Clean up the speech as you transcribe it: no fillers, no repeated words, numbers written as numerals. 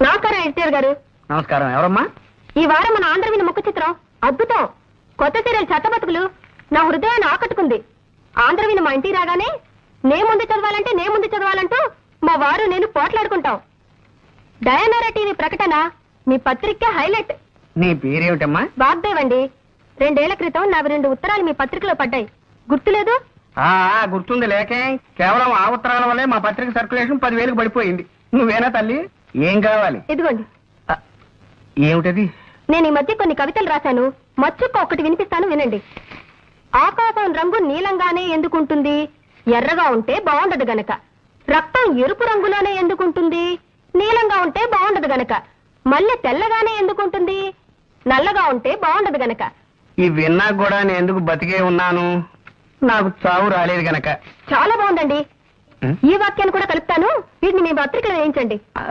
నమస్కారం ఎడిటర్ గారు. నమస్కారం. ఎవరమ్మా? ఈ వారం మన ఆంధ్రవిని ముఖ చిత్రం అద్భుతం. కొత్త సీరియల్ చెత్త బతుకులు నా హృదయాన్ని ఆకట్టుకుంది. ఆంధ్రవిని మా ఇంటికి రాగానే నే ముందు చదవాలంటూ మా వారు నేను పోట్లాడుకుంటాం. డయానారా టీవీ ప్రకటన మీ పత్రిక హైలైట్. నీ పేరేమిటమ్మా? వాగ్దేవ్ అండి. 2 ఏళ్ల క్రితం నాకు 2 ఉత్తరాలు మీ పత్రికలో పడ్డాయి, గుర్తులేదు? గుర్తుంది. లేకే కేవలం ఆ ఉత్తరాల వల్లే మా పత్రిక సర్క్యులేషన్ 10,000కి పడిపోయింది. నువ్వేనా తల్లి? ఏం కావాలి? ఇదిగోండి. ఏమిటది? నేను ఈ మధ్య కొన్ని కవితలు రాశాను. మచ్చుక్క ఒకటి వినిపిస్తాను, వినండి. ఆకాశం రంగు నీలంగానే ఎందుకుంటుంది? ఎర్రగా ఉంటే బాగుండదు గనక. రక్తం ఎరుపు రంగులోనే ఎందుకుంటుంది? నీలంగా ఉంటే బాగుండదు గనక. మల్లె తెల్లగానే ఎందుకుంటుంది? నల్లగా ఉంటే బాగుండదు గనక. ఈ విన్నా కూడా నేను ఎందుకు బతికే ఉన్నాను? నాకు చావు రాలేదు గనక. చాలా బాగుందండి. ఈ వాక్యాన్ని కూడా కలుపుతాను, వీటిని మీ పత్రికలో వేయించండి.